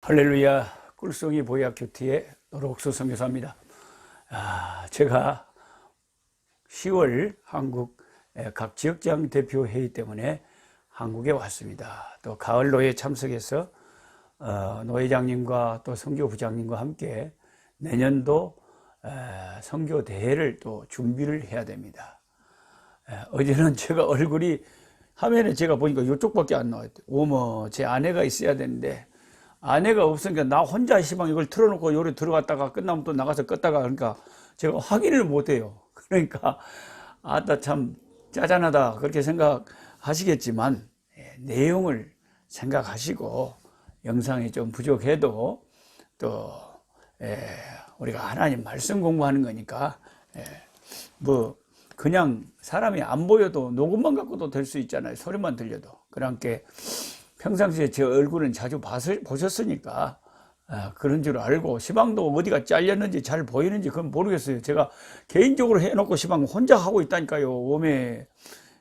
할렐루야. 꿀송이 보약큐티의 노록수 선교사입니다. 제가 10월 한국 각 지역장 대표 회의 때문에 한국에 왔습니다. 또 가을 노예 참석해서 노회장님과 또 선교부장님과 함께 내년도 선교 대회를 또 준비를 해야 됩니다. 어제는 제가 얼굴이 화면에 제가 보니까 이쪽밖에 안 나와요. 어머, 제 아내가 있어야 되는데 아내가 없으니까 나 혼자 시방 이걸 틀어놓고 요리 들어갔다가 끝나면 또 나가서 껐다가 그러니까 제가 확인을 못해요. 그러니까 아따 참 짜잔하다 그렇게 생각하시겠지만 내용을 생각하시고 영상이 좀 부족해도 또 우리가 하나님 말씀 공부하는 거니까 뭐 그냥 사람이 안 보여도 녹음만 갖고도 될 수 있잖아요. 소리만 들려도. 그러니까 평상시에 제 얼굴은 자주 보셨으니까 그런 줄 알고 시방도 어디가 잘렸는지 잘 보이는지 그건 모르겠어요. 제가 개인적으로 해놓고 시방 혼자 하고 있다니까요. 오메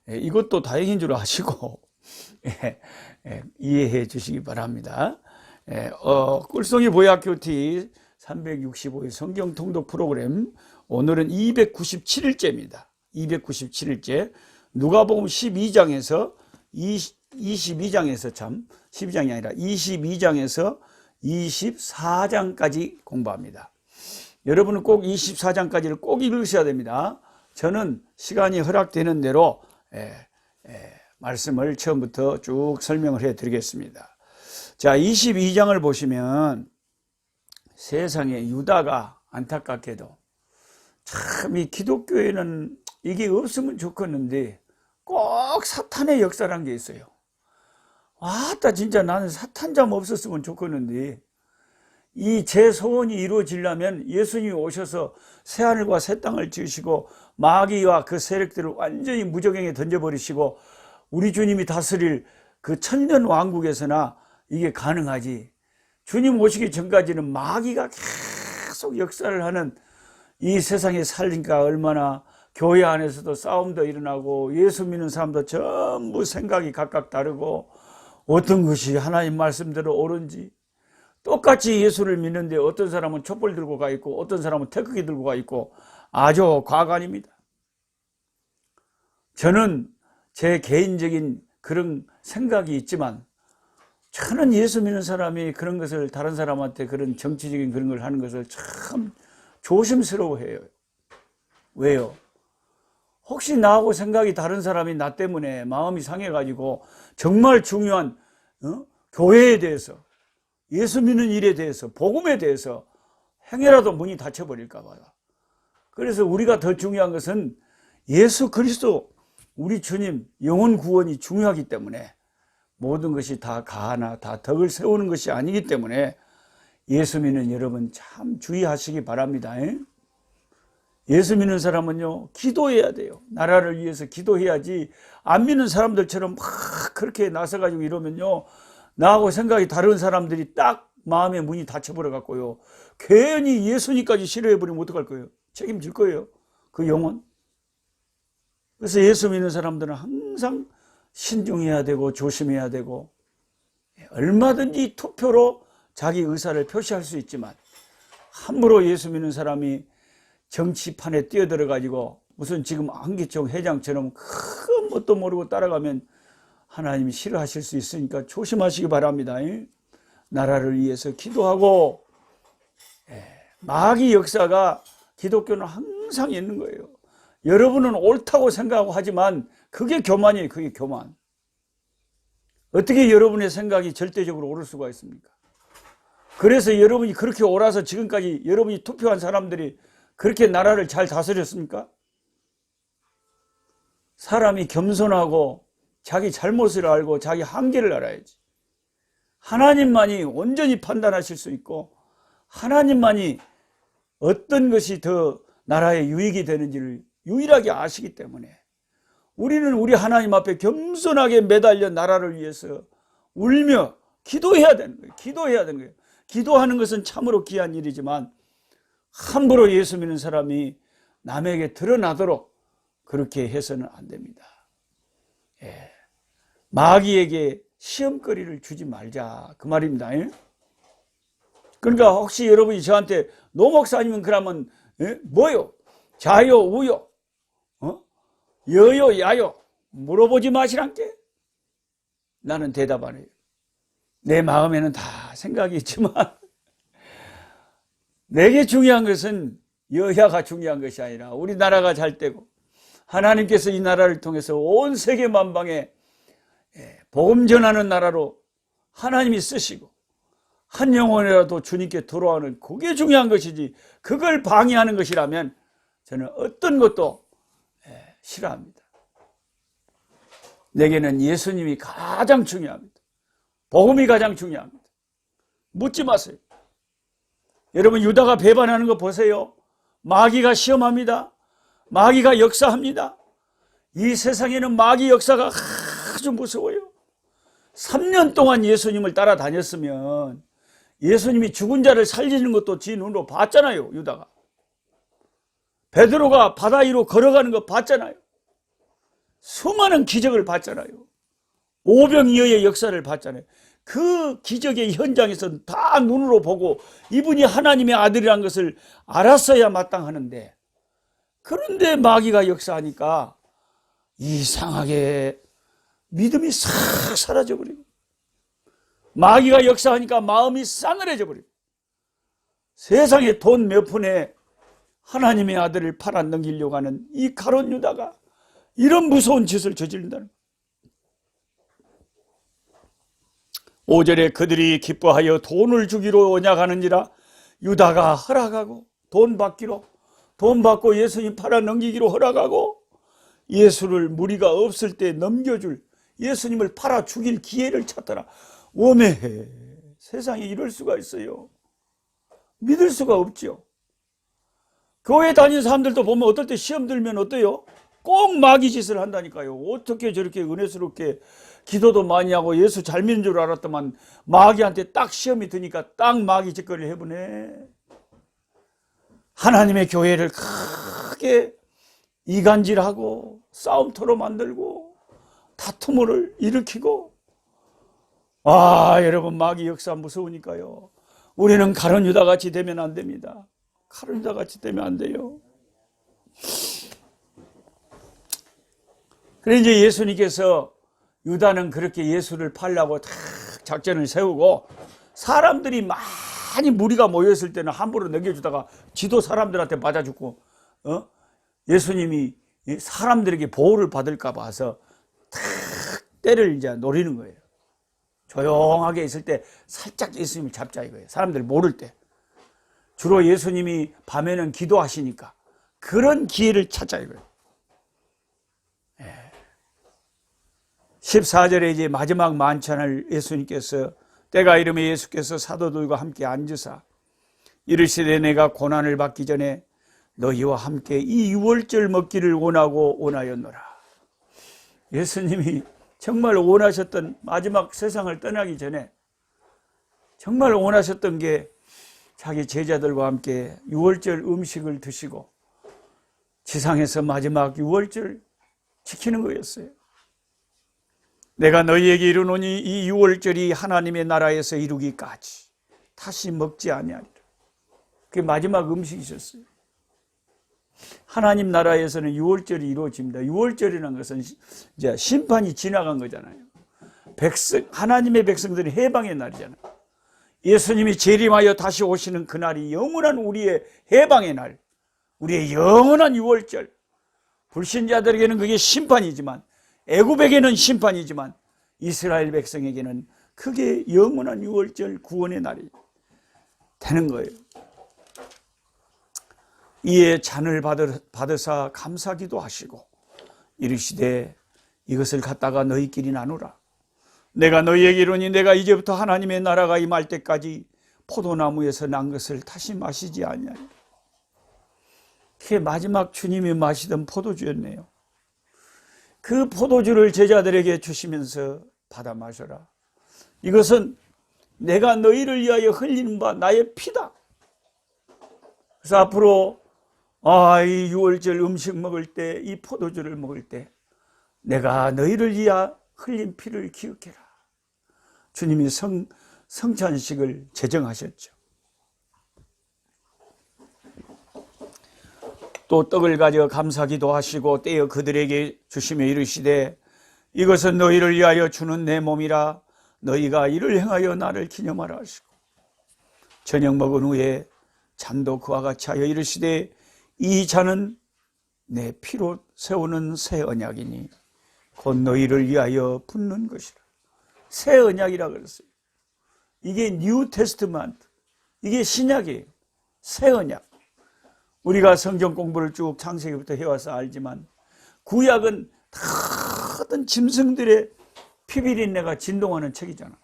이것도 다행인 줄 아시고 이해해 주시기 바랍니다. 꿀송이 보약큐티 365일 성경 통독 프로그램 오늘은 297일째입니다. 297일째 누가복음 12장에서 22장에서 참 12장이 아니라 22장에서 24장까지 공부합니다. 여러분은 꼭 24장까지를 꼭 읽으셔야 됩니다. 저는 시간이 허락되는 대로 말씀을 처음부터 쭉 설명을 해 드리겠습니다. 자, 22장을 보시면 세상에 유다가 안타깝게도 참 이 기독교에는 이게 없으면 좋겠는데 꼭 사탄의 역사란 게 있어요. 아따 진짜 나는 사탄 좀 없었으면 좋겠는데 이 제 소원이 이루어지려면 예수님이 오셔서 새하늘과 새 땅을 지으시고 마귀와 그 세력들을 완전히 무적행에 던져버리시고 우리 주님이 다스릴 그 천년 왕국에서나 이게 가능하지. 주님 오시기 전까지는 마귀가 계속 역사를 하는 이 세상에 살니까 얼마나 교회 안에서도 싸움도 일어나고 예수 믿는 사람도 전부 생각이 각각 다르고 어떤 것이 하나님 말씀대로 옳은지 똑같이 예수를 믿는데 어떤 사람은 촛불 들고 가 있고 어떤 사람은 태극기 들고 가 있고 아주 과관입니다. 저는 제 개인적인 그런 생각이 있지만 저는 예수 믿는 사람이 그런 것을 다른 사람한테 그런 정치적인 그런 걸 하는 것을 참 조심스러워해요. 왜요? 혹시 나하고 생각이 다른 사람이 나 때문에 마음이 상해가지고 정말 중요한 교회에 대해서 예수 믿는 일에 대해서 복음에 대해서 행여라도 문이 닫혀버릴까 봐요. 그래서 우리가 더 중요한 것은 예수 그리스도 우리 주님 영혼 구원이 중요하기 때문에 모든 것이 다 가하나 다 덕을 세우는 것이 아니기 때문에 예수 믿는 여러분 참 주의하시기 바랍니다. 예수 믿는 사람은요 기도해야 돼요. 나라를 위해서 기도해야지 안 믿는 사람들처럼 막 그렇게 나서가지고 이러면요 나하고 생각이 다른 사람들이 딱 마음의 문이 닫혀버려 갖고요 괜히 예수님까지 싫어해버리면 어떡할 거예요? 책임질 거예요 그 영혼. 그래서 예수 믿는 사람들은 항상 신중해야 되고 조심해야 되고 얼마든지 투표로 자기 의사를 표시할 수 있지만 함부로 예수 믿는 사람이 정치판에 뛰어들어 가지고 무슨 지금 한기총 회장처럼 큰 뭣도 모르고 따라가면 하나님이 싫어하실 수 있으니까 조심하시기 바랍니다. 나라를 위해서 기도하고 마귀 역사가 기독교는 항상 있는 거예요. 여러분은 옳다고 생각하고 하지만 그게 교만이에요. 그게 교만. 어떻게 여러분의 생각이 절대적으로 옳을 수가 있습니까? 그래서 여러분이 그렇게 옳아서 지금까지 여러분이 투표한 사람들이 그렇게 나라를 잘 다스렸습니까? 사람이 겸손하고 자기 잘못을 알고 자기 한계를 알아야지. 하나님만이 온전히 판단하실 수 있고 하나님만이 어떤 것이 더 나라에 유익이 되는지를 유일하게 아시기 때문에 우리는 우리 하나님 앞에 겸손하게 매달려 나라를 위해서 울며 기도해야 되는 거예요. 기도해야 되는 거예요. 기도하는 것은 참으로 귀한 일이지만 함부로 예수 믿는 사람이 남에게 드러나도록 그렇게 해서는 안 됩니다. 마귀에게 시험거리를 주지 말자 그 말입니다. 그러니까 혹시 여러분이 저한테 노 목사님은 그러면 뭐요? 자요, 우요? 여요, 야요? 물어보지 마시란께. 나는 대답 안 해요. 내 마음에는 다 생각이 있지만 내게 중요한 것은 여야가 중요한 것이 아니라 우리나라가 잘 되고 하나님께서 이 나라를 통해서 온 세계 만방에 복음 전하는 나라로 하나님이 쓰시고 한 영혼이라도 주님께 돌아오는 그게 중요한 것이지, 그걸 방해하는 것이라면 저는 어떤 것도 싫어합니다. 내게는 예수님이 가장 중요합니다. 복음이 가장 중요합니다. 묻지 마세요. 여러분, 유다가 배반하는 거 보세요. 마귀가 시험합니다. 마귀가 역사합니다. 이 세상에는 마귀 역사가 아주 무서워요. 3년 동안 예수님을 따라다녔으면 예수님이 죽은 자를 살리는 것도 지 눈으로 봤잖아요. 유다가. 베드로가 바다 위로 걸어가는 거 봤잖아요. 수많은 기적을 봤잖아요. 오병이어의 역사를 봤잖아요. 그 기적의 현장에서 다 눈으로 보고 이분이 하나님의 아들이라는 것을 알았어야 마땅하는데, 그런데 마귀가 역사하니까 이상하게 믿음이 싹 사라져버리고, 마귀가 역사하니까 마음이 싸늘해져 버리고, 세상에 돈 몇 푼에 하나님의 아들을 팔아 넘기려고 하는 이 가룟 유다가 이런 무서운 짓을 저지른다는 거예요. 5절에 그들이 기뻐하여 돈을 주기로 언약하는지라 유다가 허락하고 돈 받고 예수님 팔아 넘기기로 허락하고, 예수를 무리가 없을 때 넘겨줄, 예수님을 팔아 죽일 기회를 찾더라. 오메, 세상에 이럴 수가 있어요. 믿을 수가 없죠. 교회 다니는 사람들도 보면 어떨 때 시험 들면 어때요? 꼭 마귀 짓을 한다니까요. 어떻게 저렇게 은혜스럽게 기도도 많이 하고 예수 잘 믿는 줄 알았더만 마귀한테 딱 시험이 드니까 딱 마귀 짓거리를 해보네. 하나님의 교회를 크게 이간질하고 싸움터로 만들고 다툼을 일으키고, 여러분, 마귀 역사 무서우니까요. 우리는 가룟 유다 같이 되면 안 됩니다. 가룟 유다 같이 되면 안 돼요. 그래 이제 예수님께서 유다는 그렇게 예수를 팔려고 탁 작전을 세우고, 사람들이 많이 무리가 모였을 때는 함부로 넘겨주다가 지도 사람들한테 맞아 죽고, 예수님이 사람들에게 보호를 받을까 봐서 탁 때를 이제 노리는 거예요. 조용하게 있을 때 살짝 예수님을 잡자 이거예요. 사람들 모를 때. 주로 예수님이 밤에는 기도하시니까 그런 기회를 찾자 이거예요. 14절에 이제 마지막 만찬을 예수님께서, 때가 이르매 예수께서 사도들과 함께 앉으사 이르시되 내가 고난을 받기 전에 너희와 함께 이 유월절 먹기를 원하였노라. 예수님이 정말 원하셨던, 마지막 세상을 떠나기 전에 정말 원하셨던 게 자기 제자들과 함께 유월절 음식을 드시고 지상에서 마지막 유월절 지키는 거였어요. 내가 너희에게 이르노니 이 유월절이 하나님의 나라에서 이루기까지 다시 먹지 아니하리라. 그게 마지막 음식이셨어요. 하나님 나라에서는 유월절이 이루어집니다. 유월절이라는 것은 이제 심판이 지나간 거잖아요. 하나님의 백성들이 해방의 날이잖아요. 예수님이 재림하여 다시 오시는 그날이 영원한 우리의 해방의 날, 우리의 영원한 유월절. 불신자들에게는 그게 심판이지만, 애굽에게는 심판이지만, 이스라엘 백성에게는 그게 영원한 유월절 구원의 날이 되는 거예요. 이에 잔을 받으사 감사기도 하시고 이르시되 이것을 갖다가 너희끼리 나누라. 내가 너희에게 이르니 내가 이제부터 하나님의 나라가 임할 때까지 포도나무에서 난 것을 다시 마시지 아니하리라. 그게 마지막 주님이 마시던 포도주였네요. 그 포도주를 제자들에게 주시면서 받아 마셔라. 이것은 내가 너희를 위하여 흘리는 바 나의 피다. 그래서 앞으로 이 유월절 음식 먹을 때, 이 포도주를 먹을 때 내가 너희를 위하여 흘린 피를 기억해라. 주님이 성찬식을 제정하셨죠. 또 떡을 가져 감사기도 하시고 떼어 그들에게 주시며 이르시되 이것은 너희를 위하여 주는 내 몸이라 너희가 이를 행하여 나를 기념하라 하시고 저녁 먹은 후에 잔도 그와 같이 하여 이르시되 이 잔은 내 피로 세우는 새 언약이니 곧 너희를 위하여 붓는 것이라. 새 언약이라 그랬어요. 이게 뉴 테스트먼트, 이게 신약이에요. 새 언약. 우리가 성경 공부를 쭉 창세기부터 해와서 알지만 구약은 다른 짐승들의 피비린내가 진동하는 책이잖아.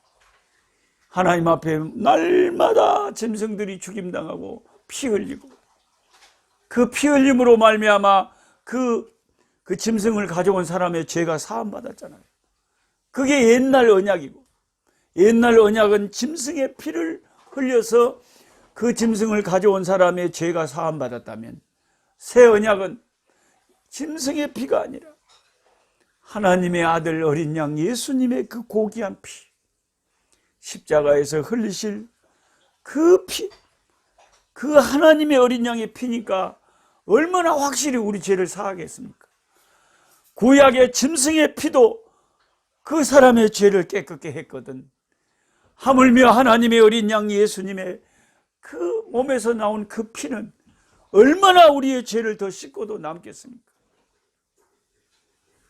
하나님 앞에 날마다 짐승들이 죽임당하고 피 흘리고 그 피 흘림으로 말미암아 그 짐승을 가져온 사람의 죄가 사함받았잖아요. 그게 옛날 언약이고, 옛날 언약은 짐승의 피를 흘려서 그 짐승을 가져온 사람의 죄가 사함받았다면 새 언약은 짐승의 피가 아니라 하나님의 아들 어린 양 예수님의 그 고귀한 피, 십자가에서 흘리실 그 피, 그 하나님의 어린 양의 피니까 얼마나 확실히 우리 죄를 사하겠습니까? 구약의 짐승의 피도 그 사람의 죄를 깨끗게 했거든. 하물며 하나님의 어린 양 예수님의 그 몸에서 나온 그 피는 얼마나 우리의 죄를 더 씻고도 남겠습니까?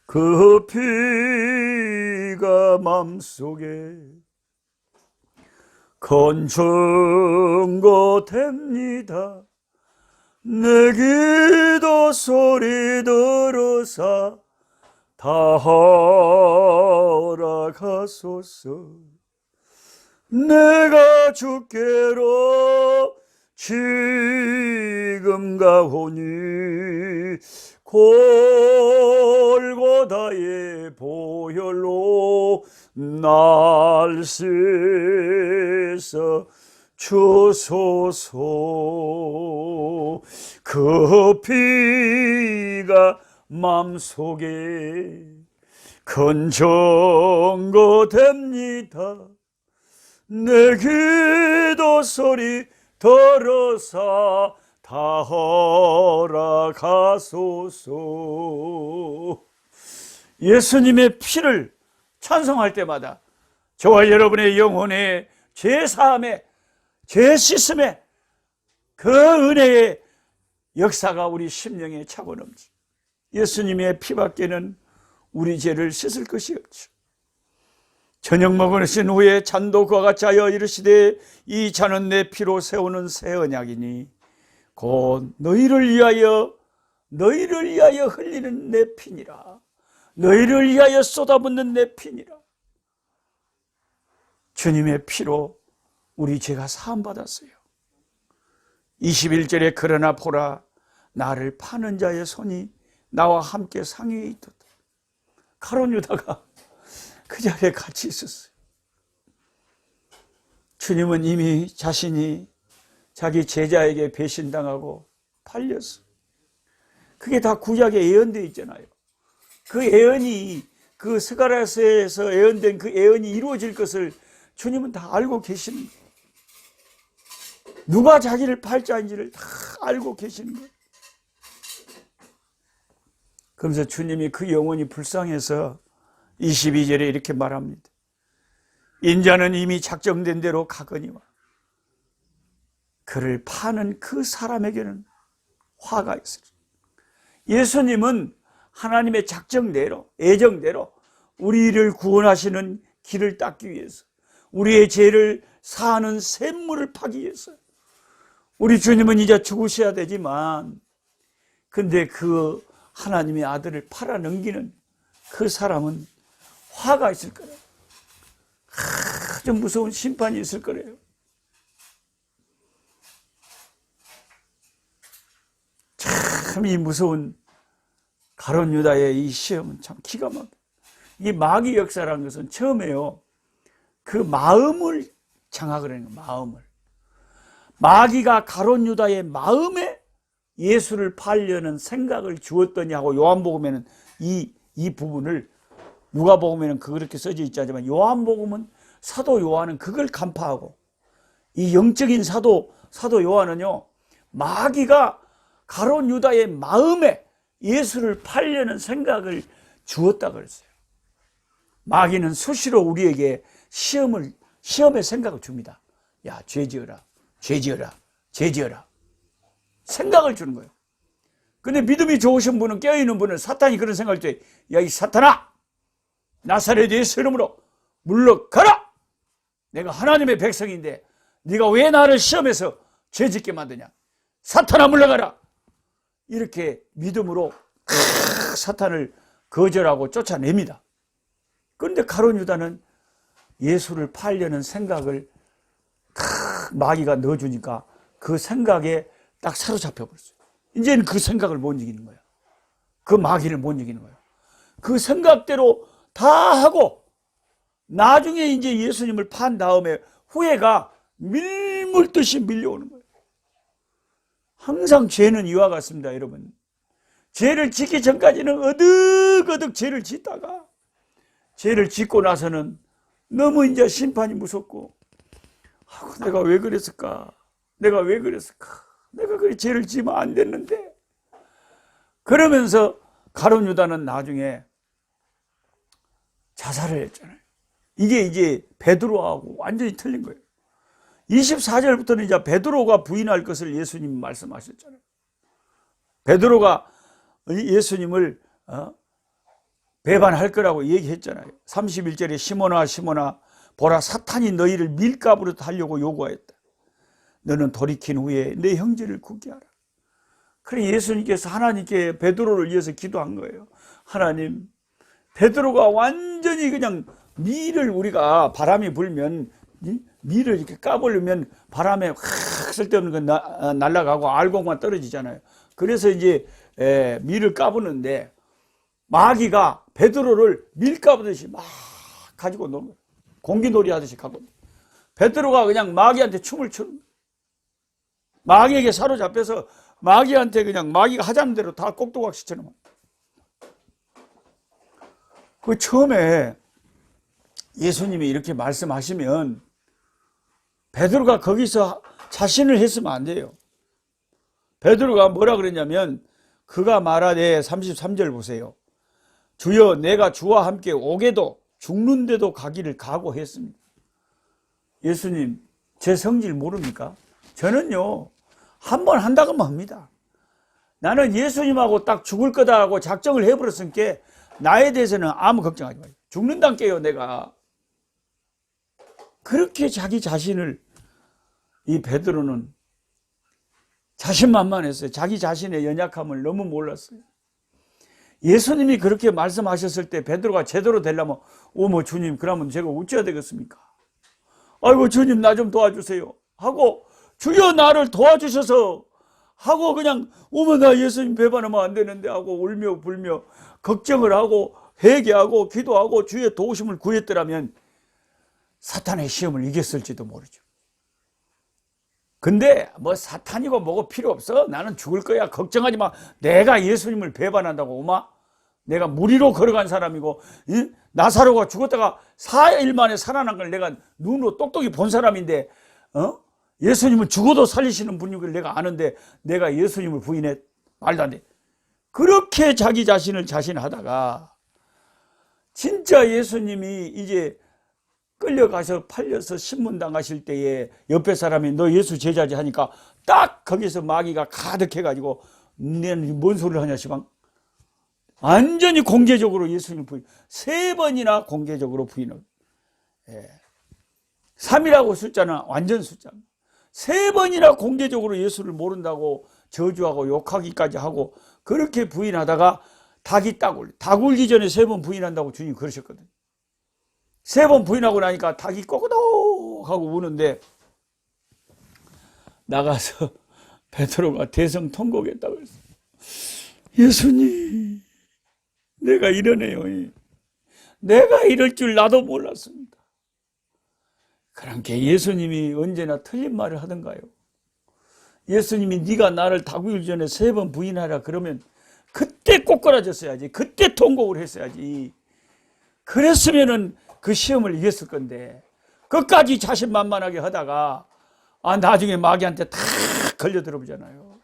그 피가 맘속에 건전거 됩니다. 내 기도 소리 들으사 다 허락하소서. 내가 주께로 지금 가오니 골고다의 보혈로 날 씻어 주소서. 그 피가 맘속에 건전거 됩니다. 내 기도 소리 들어서 다 허락하소서. 예수님의 피를 찬송할 때마다 저와 여러분의 영혼의 죄사함에 죄 씻음에 그 은혜의 역사가 우리 심령에 차고 넘치. 예수님의 피밖에는 우리 죄를 씻을 것이 없죠. 저녁 먹으신 후에 잔도 그와 같이 하여 이르시되 이 잔은 내 피로 세우는 새 언약이니 곧 너희를 위하여 흘리는 내 피니라. 너희를 위하여 쏟아붓는 내 피니라. 주님의 피로 우리 죄가 사함받았어요. 21절에 그러나 보라 나를 파는 자의 손이 나와 함께 상위에 있도다. 가룟 유다가 그 자리에 같이 있었어요. 주님은 이미 자신이 자기 제자에게 배신당하고 팔렸어. 그게 다 구약에 예언되어 있잖아요. 그 예언이 그 스가랴서에서 예언된 그 예언이 이루어질 것을 주님은 다 알고 계시는 거예요. 누가 자기를 팔 자인지를 다 알고 계시는 거예요. 그러면서 주님이 그 영혼이 불쌍해서 22절에 이렇게 말합니다. 인자는 이미 작정된 대로 가거니와 그를 파는 그 사람에게는 화가 있으리. 예수님은 하나님의 작정대로, 애정대로 우리를 구원하시는 길을 닦기 위해서, 우리의 죄를 사하는 샘물을 파기 위해서, 우리 주님은 이제 죽으셔야 되지만 근데 그 하나님의 아들을 팔아 넘기는 그 사람은 화가 있을 거예요. 아주 무서운 심판이 있을 거예요. 참 이 무서운 가룟 유다의 이 시험은 참 기가 막혀요. 이 마귀 역사라는 것은 처음에요, 그 마음을 장악을 하는 거예요. 마음을. 마귀가 가룟 유다의 마음에 예수를 팔려는 생각을 주었더니 하고 요한복음에는 이 부분을, 누가복음에는 그렇게 써져 있지 않지만 요한복음은 사도 요한은 그걸 간파하고, 이 영적인 사도 요한은요, 마귀가 가룟 유다의 마음에 예수를 팔려는 생각을 주었다 그랬어요. 마귀는 수시로 우리에게 시험의 생각을 줍니다. 야, 죄 지어라, 죄 지어라, 죄 지어라. 생각을 주는 거예요. 근데 믿음이 좋으신 분은, 깨어있는 분은 사탄이 그런 생각을 때, 야, 이 사탄아! 나사렛 예수 이름으로 물러가라! 내가 하나님의 백성인데 네가 왜 나를 시험해서 죄 짓게 만드냐? 사탄아 물러가라! 이렇게 믿음으로 사탄을 거절하고 쫓아냅니다. 그런데 가룟 유다는 예수를 팔려는 생각을 마귀가 넣어주니까 그 생각에 딱 사로잡혀 버렸어요. 이제는 그 생각을 못 이기는 거예요. 그 마귀를 못 이기는 거예요. 그 생각대로 다 하고 나중에 이제 예수님을 판 다음에 후회가 밀물듯이 밀려오는 거예요. 항상 죄는 이와 같습니다, 여러분. 죄를 짓기 전까지는 어득어득 죄를 짓다가 죄를 짓고 나서는 너무 이제 심판이 무섭고, 내가 왜 그랬을까? 내가 왜 그랬을까? 내가 그 죄를 지으면 안 됐는데. 그러면서 가룟 유다는 나중에 자살을 했잖아요. 이게 이제 베드로하고 완전히 틀린 거예요. 24절부터는 이제 베드로가 부인할 것을 예수님이 말씀하셨잖아요. 베드로가 예수님을 배반할 거라고 얘기했잖아요. 31절에 시몬아 시몬아 보라 사탄이 너희를 밀가부로 하려고 요구하였다. 너는 돌이킨 후에 내 형제를 굳게 하라. 그래 예수님께서 하나님께 베드로를 위해서 기도한 거예요. 하나님, 베드로가 완전히 그냥 밀을, 우리가 바람이 불면 밀을 이렇게 까버리면 바람에 확 쓸데없는 건 날아가고 알곡만 떨어지잖아요. 그래서 이제 밀을 까부는데 마귀가 베드로를 밀 까부듯이 막 가지고 노는 거예요. 공기놀이 하듯이 가고. 베드로가 그냥 마귀한테 춤을 추는 거예요. 마귀에게 사로잡혀서 마귀한테 그냥 마귀가 하자는 대로 다 꼭두각시처럼. 그 처음에 예수님이 이렇게 말씀하시면 베드로가 거기서 자신을 했으면 안 돼요. 베드로가 뭐라 그랬냐면, 그가 말하되 33절 보세요. 주여 내가 주와 함께 오게도 죽는데도 가기를 각오했습니다. 예수님, 제 성질 모릅니까? 저는요 한 번 한다고만 합니다. 나는 예수님하고 딱 죽을 거다 하고 작정을 해버렸으니까 나에 대해서는 아무 걱정하지 마요. 죽는다니까요 내가. 그렇게 자기 자신을, 이 베드로는 자신만만했어요. 자기 자신의 연약함을 너무 몰랐어요. 예수님이 그렇게 말씀하셨을 때 베드로가 제대로 되려면, 어머 주님, 그러면 제가 어찌해야 되겠습니까? 아이고 주님 나 좀 도와주세요 하고, 주여 나를 도와주셔서 하고, 그냥 어머 나 예수님 배반하면 안 되는데 하고 울며 불며 걱정을 하고 회개하고 기도하고 주의 도우심을 구했더라면 사탄의 시험을 이겼을지도 모르죠. 근데 뭐 사탄이고 뭐고 필요 없어. 나는 죽을 거야. 걱정하지 마. 내가 예수님을 배반한다고 오마? 내가 무리로 걸어간 사람이고, 나사로가 죽었다가 4일 만에 살아난 걸 내가 눈으로 똑똑히 본 사람인데, 예수님은 죽어도 살리시는 분인 내가 아는데 내가 예수님을 부인해? 말도 안 돼. 그렇게 자기 자신을 자신하다가 진짜 예수님이 이제 끌려가서 팔려서 신문당하실 때에 옆에 사람이 너 예수 제자지 하니까 딱 거기서 마귀가 가득해가지고 너는 뭔 소리를 하냐 시방. 완전히 공개적으로 예수님을 부인, 3번이나 공개적으로 부인을. 3이라고 숫자는 완전 숫자입니다. 3번이나 공개적으로 예수를 모른다고 저주하고 욕하기까지 하고 그렇게 부인하다가 닭이 딱 울려. 닭 울기 전에 3번 부인한다고 주님 그러셨거든요. 3번 부인하고 나니까 닭이 꼬꼬독 하고 우는데 나가서 베드로가 대성통곡했다고 그랬어요. 예수님, 내가 이러네요. 내가 이럴 줄 나도 몰랐습니다. 그러니까 예수님이 언제나 틀린 말을 하던가요? 예수님이 네가 나를 닭 울기 전에 3번 부인하라 그러면 그때 꼬꾸라졌어야지. 그때 통곡을 했어야지. 그랬으면은 그 시험을 이겼을 건데 끝까지 자신만만하게 하다가 나중에 마귀한테 탁 걸려 들어보잖아요.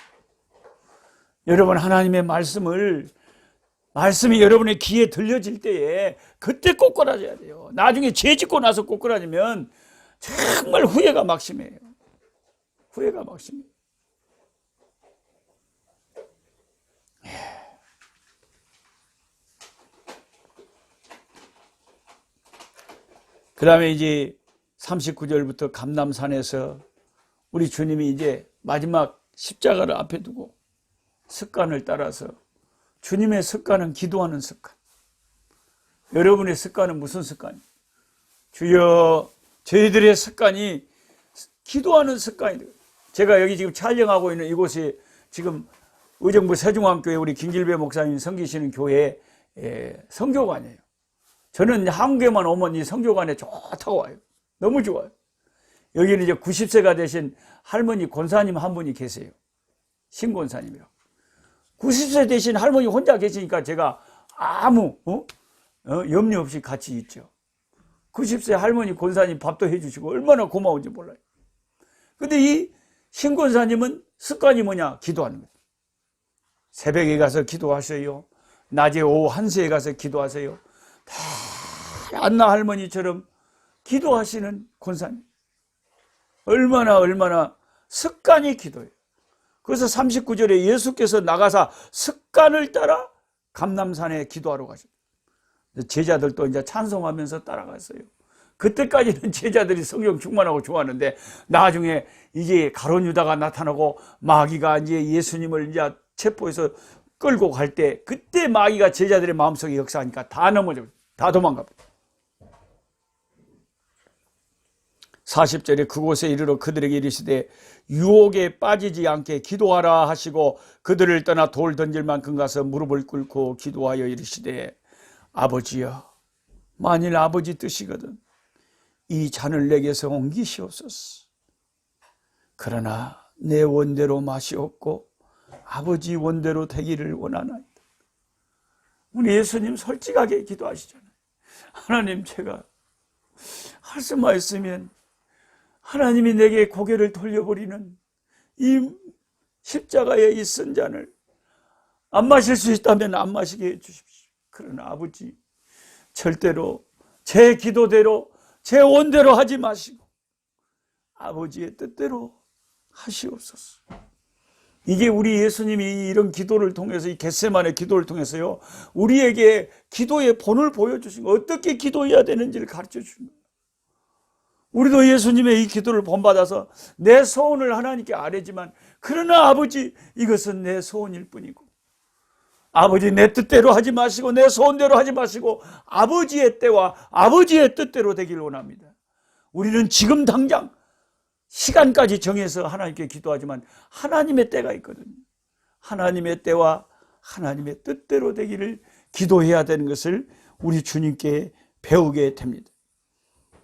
여러분, 하나님의 말씀이 여러분의 귀에 들려질 때에 그때 꼬꾸라져야 돼요. 나중에 죄 짓고 나서 꼬꾸라지면 정말 후회가 막심해요. 후회가 막심해요. 그 다음에 이제 39절부터 감람산에서 우리 주님이 이제 마지막 십자가를 앞에 두고 습관을 따라서, 주님의 습관은 기도하는 습관. 여러분의 습관은 무슨 습관이에요? 주여, 저희들의 습관이 기도하는 습관이에요. 제가 여기 지금 촬영하고 있는 이곳이 지금 의정부 세종왕교회 우리 김길배 목사님 섬기시는 교회 성교관이에요. 저는 한국에만 오면 이 성교관에 좋다고 와요. 너무 좋아요. 여기는 이제 90세가 되신 할머니 권사님 한 분이 계세요. 신권사님이요. 90세 되신 할머니 혼자 계시니까 제가 아무 염려 없이 같이 있죠. 90세 할머니 권사님 밥도 해주시고 얼마나 고마운지 몰라요. 근데 이 신권사님은 습관이 뭐냐? 기도하는 거예요. 새벽에 가서 기도하세요. 낮에 오후 1시에 가서 기도하세요. 다 안나 할머니처럼 기도하시는 권사님. 얼마나 습관이 기도예요. 그래서 39절에 예수께서 나가사 습관을 따라 감람산에 기도하러 가셨어요. 제자들도 이제 찬송하면서 따라갔어요. 그때까지는 제자들이 성령 충만하고 좋았는데, 나중에 이제 가룟 유다가 나타나고 마귀가 이제 예수님을 이제 체포해서 끌고 갈 때, 그때 마귀가 제자들의 마음속에 역사하니까 다 넘어져, 다 도망가. 40절에 그곳에 이르러 그들에게 이르시되 유혹에 빠지지 않게 기도하라 하시고 그들을 떠나 돌 던질 만큼 가서 무릎을 꿇고 기도하여 이르시되 아버지여, 만일 아버지 뜻이거든 이 잔을 내게서 옮기시옵소서. 그러나 내 원대로 마시옵고 아버지 원대로 되기를 원하나이다. 우리 예수님 솔직하게 기도하시잖아요. 하나님, 제가 할 수만 있으면 하나님이 내게 고개를 돌려버리는 이 십자가의 이 쓴 잔을 안 마실 수 있다면 안 마시게 해주십시오. 그러나 아버지, 절대로 제 기도대로 제 원대로 하지 마시고 아버지의 뜻대로 하시옵소서. 이게 우리 예수님이 이런 기도를 통해서, 이 겟세마네 기도를 통해서요, 우리에게 기도의 본을 보여주신 거, 어떻게 기도해야 되는지를 가르쳐 주신 거예요. 우리도 예수님의 이 기도를 본받아서 내 소원을 하나님께 아뢰지만, 그러나 아버지, 이것은 내 소원일 뿐이고, 아버지 내 뜻대로 하지 마시고 내 소원대로 하지 마시고 아버지의 때와 아버지의 뜻대로 되기를 원합니다. 우리는 지금 당장 시간까지 정해서 하나님께 기도하지만 하나님의 때가 있거든요. 하나님의 때와 하나님의 뜻대로 되기를 기도해야 되는 것을 우리 주님께 배우게 됩니다.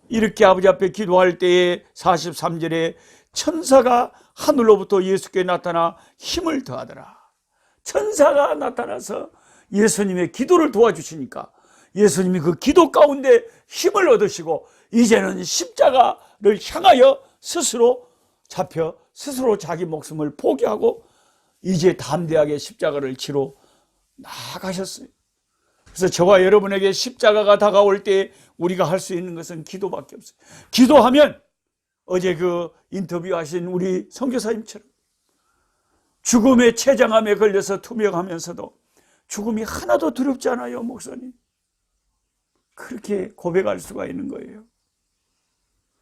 이렇게 아버지 앞에 기도할 때에 43절에 천사가 하늘로부터 예수께 나타나 힘을 더하더라. 천사가 나타나서 예수님의 기도를 도와주시니까 예수님이 그 기도 가운데 힘을 얻으시고 이제는 십자가를 향하여 스스로 잡혀 스스로 자기 목숨을 포기하고 이제 담대하게 십자가를 지러 나아가셨어요. 그래서 저와 여러분에게 십자가가 다가올 때 우리가 할 수 있는 것은 기도밖에 없어요. 기도하면 어제 그 인터뷰하신 우리 선교사님처럼 죽음의 췌장암에 걸려서 투병하면서도 죽음이 하나도 두렵지 않아요, 목사님. 그렇게 고백할 수가 있는 거예요.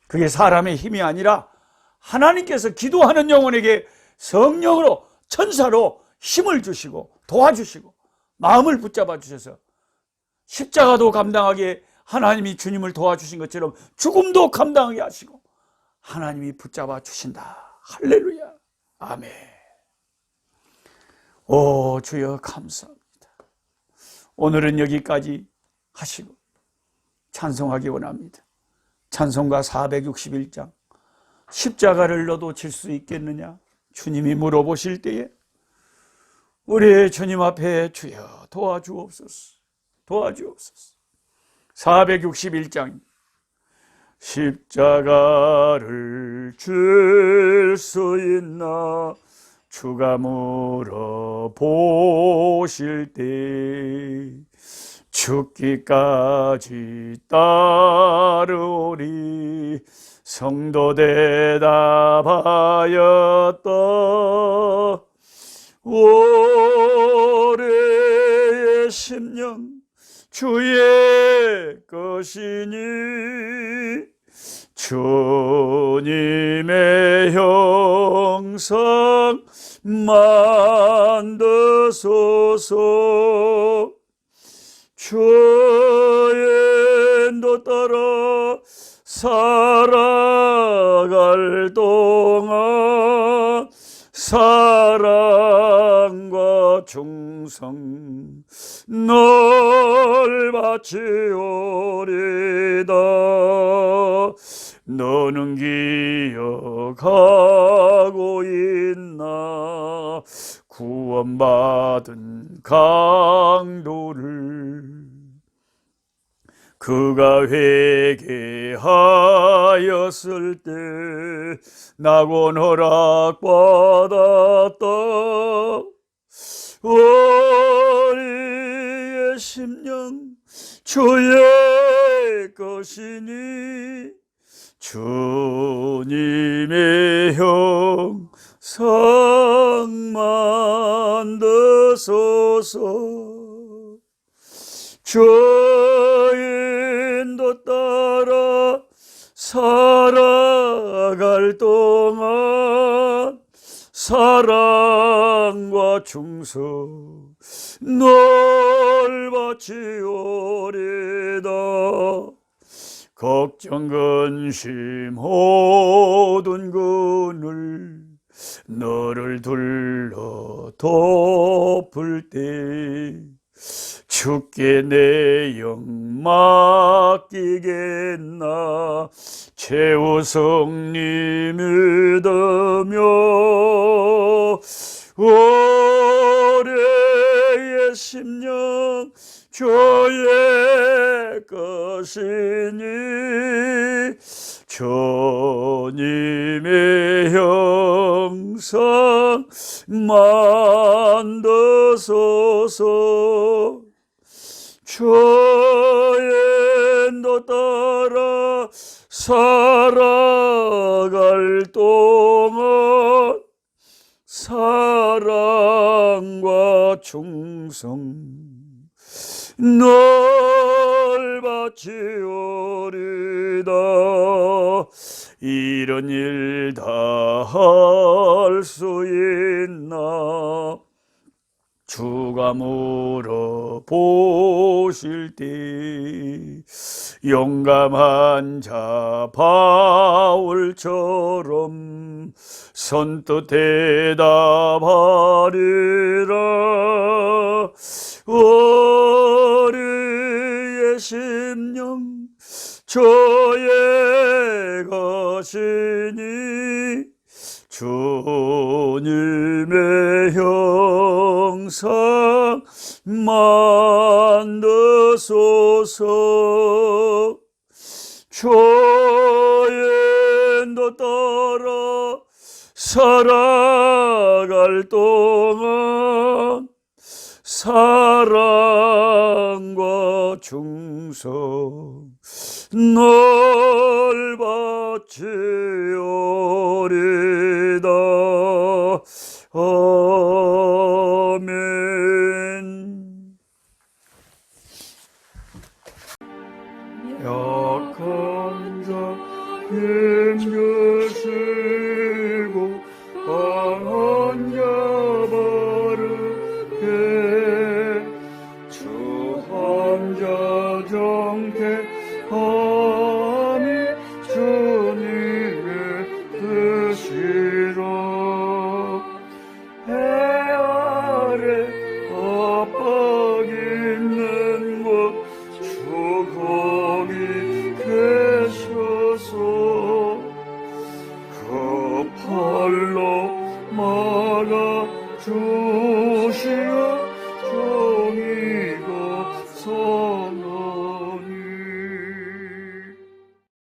그게 사람의 힘이 아니라 하나님께서 기도하는 영혼에게 성령으로, 천사로 힘을 주시고 도와주시고 마음을 붙잡아 주셔서 십자가도 감당하게 하나님이 주님을 도와주신 것처럼 죽음도 감당하게 하시고 하나님이 붙잡아 주신다. 할렐루야. 아멘. 오 주여 감사합니다. 오늘은 여기까지 하시고 찬송하기 원합니다. 찬송가 461장 십자가를 너도 질 수 있겠느냐 주님이 물어보실 때에 우리 주님 앞에 주여 도와주옵소서, 도와주옵소서. 461장 십자가를 질 수 있나 주가 물어보실 때 죽기까지 따르리. 성도 대답하였다. 올해의 심령 주의 것이니 주님의 형상 만드소서. 주의 인도 따라 살아갈 동안 사랑과 충성 널 바치오리다. 너는 기억하고 있나 구원받은 강도를. 그가 회개하였을 때 낙원 허락받았다. 우리의 심령 주의 것이니 주님의 형상 만드소서. 주의 인도 따라 살아갈 동안 사랑과 충성 널 바치오리다. 걱정 근심 모든 그늘 너를 둘러 덮을 때 주께 내 영 맡기겠나. 최우성님 믿으며 올해의 심령 주의 것이니 주님의 형상 만드소서. 주의 인도 따라 살아갈 동안 사랑과 충성 널 바치오리다. 이런 일 다 할 수 있나 주가 물어보실 때 용감한 자 바울처럼 선뜻 대답하리라. 우리의 심령 주의 것이니 주님의 형상 만드소서. 주의 인도 따라 살아갈 동안 사랑과 충성 널 바치오리다. 아멘.